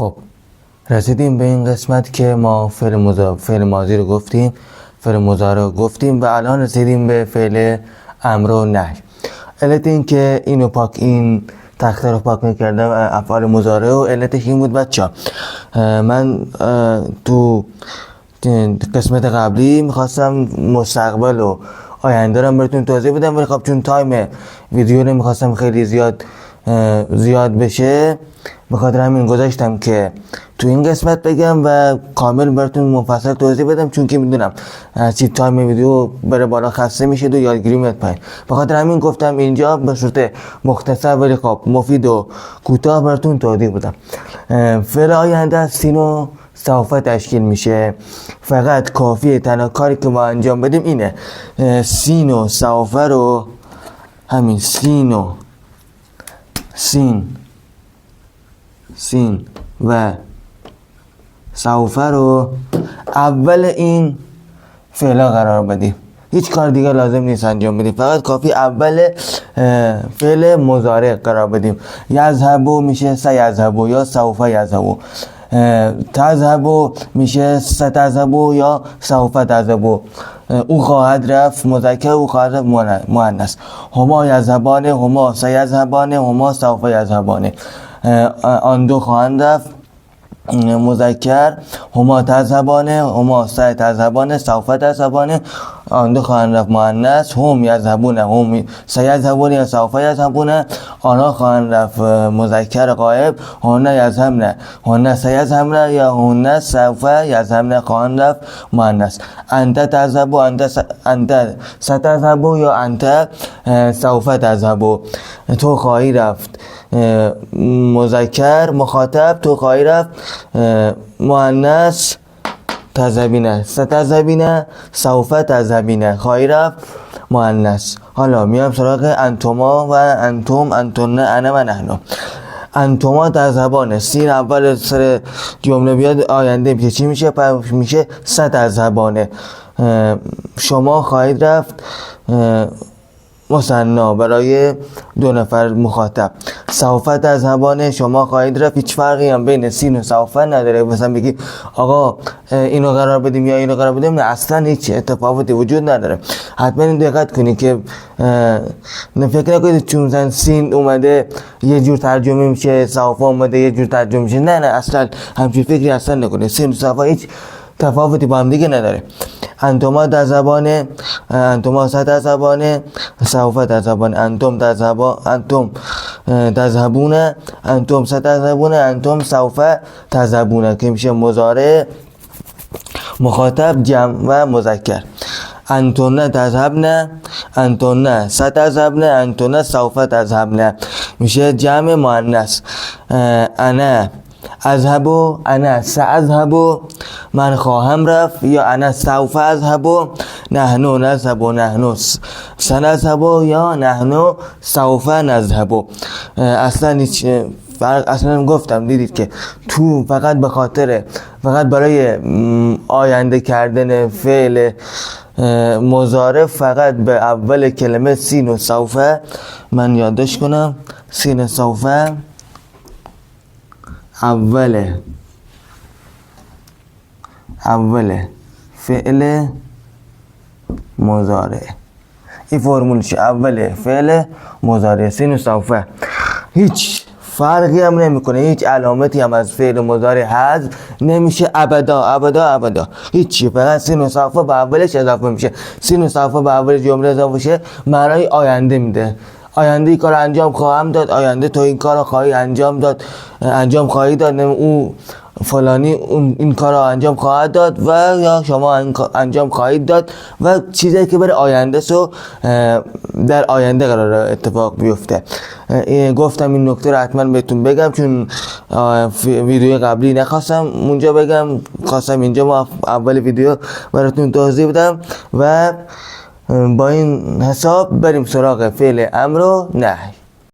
خب رسیدیم به این قسمت که ما فعل ماضی رو گفتیم، فعل مضارع رو گفتیم و الان رسیدیم به فعل امر و نهی. علت این که این تخته رو پاک میکردم افعال مضارع و علتش این بود بچه من تو قسمت قبلی میخواستم مستقبل و آینده رو براتون توضیح بدم، ولی خب چون تایم ویدیو رو میخواستم خیلی زیاد بشه، به خاطر همین گذاشتم که تو این قسمت بگم و کامل براتون مفصل توضیح بدم، چون که میدونم هرچی تایم ویدیو بره بالا خسته میشید و یادگیری میاد پایین. به خاطر همین گفتم اینجا به صورت مختصر ولی خب مفید و کوتاه براتون توضیح بدم. فعل آینده از سین و سوف تشکیل میشه. فقط کافیه تنها کاری که ما انجام بدیم اینه سین و سوف رو، همین سین و سوف رو اول این فعلا قرار بدیم. هیچ کار دیگه لازم نیست انجام بدیم، فقط کافی اول فعل مضارع قرار بدیم. یذهبو میشه سیذهبو یا سوف یذهبو. تذهبو میشه ستذهبو یا سوف تذهبو. او خواهد رفت مذکر، او خواهد رفت مؤنث. هما یذهبان، هما سیذهبان، هما سوف یذهبان. آن دو خواهند رفت مذکر، هما تذهبانه، هما تذهبانه، سوف تذهبانه. آن دو خواهند رفت مؤنث، هم یذهبونه، هم سیذهبونه یا سوف یذهبونه. آنها خواهند رفت مذکر غایب، هن یذهبن، هن سیذهبن یا هن سوف یذهبن خواهند رفت مؤنث. انت تذهبو، انت ستذهبو یا انت سوف تذهبو. تو خواهی رفت مذکر مخاطب، تو خواهی رفت مؤنث تذهبینه، ستذهبینه، سوف تذهبینه، خواهی رفت مؤنث. حالا میام سراغ انتما و انتم، انتن، انا و نحن. انتما تذهبانه، سین اول سر جمله بیاد آینده میشه چی میشه؟ میشه ستذهبانه. شما خواهید رفت مثنا برای دو نفر مخاطب. سوف تذهبانه، شما خواهید رفت. هیچ فرقی هم بین سین و سوف نداره. مثلا بگی آقا اینو قرار بدیم یا اینو قرار بدیم، نه اصلا هیچ اتفاوتی وجود نداره. حتما دقت کنید که فکر نکنید چون مثلا سین اومده یه جور ترجمه میشه، سوف اومده یه جور ترجمه میشه. نه اصلا همچین فکری اصلا نکنید. سین و سوف هیچ تفاوتی با هم دیگه نداره. انتما تذهبانه، انتما ستذهبانه، سوف تذهبانه. انتم تذهبونه، انتم ستذهبونه، انتم سوف تذهبونه که میشه مضارع مخاطب جمع و مذکر. انتن تذهبن، انتن ستذهبن، انتن سوف تذهبن میشه جمع مؤنث. انا اذهبو، انا ساذهبو، من خواهم رفت، یا انا سوف اذهبو. نحن نذهبو، نحن سنذهبو، یا نحن سوف نذهبو. اصلا هیچ فرق، اصلا گفتم دیدید که تو فقط برای آینده کردن فعل مضارع فقط به اول کلمه سین و سوف، من یادداشت کنم، سین و سوف اول فعل مضارع. این فرمولش اول فعل مضارع سین و سوف. هیچ فرقی هم نمیکنه، هیچ علامتی هم از فعل مضارع حذف نمیشه ابدا. هیچی، فقط سین و سوف به اولش اضافه میشه. سین و سوف به اول جمله اضافه شه معنای آینده میده. آینده این کار انجام خواهم داد، آینده تو این کار خواهی انجام خواهی داد، او فلانی این کار را انجام خواهد داد و یا شما انجام خواهید داد و چیزی که برای آینده در آینده قرار اتفاق بیفته. گفتم این نکته رو حتما بهتون بگم، چون ویدیو قبلی نخواستم اونجا بگم، خواستم اینجا ما اول ویدیو براتون توضیح بدم. و با این حساب بریم سراغ فعل امر و نهی.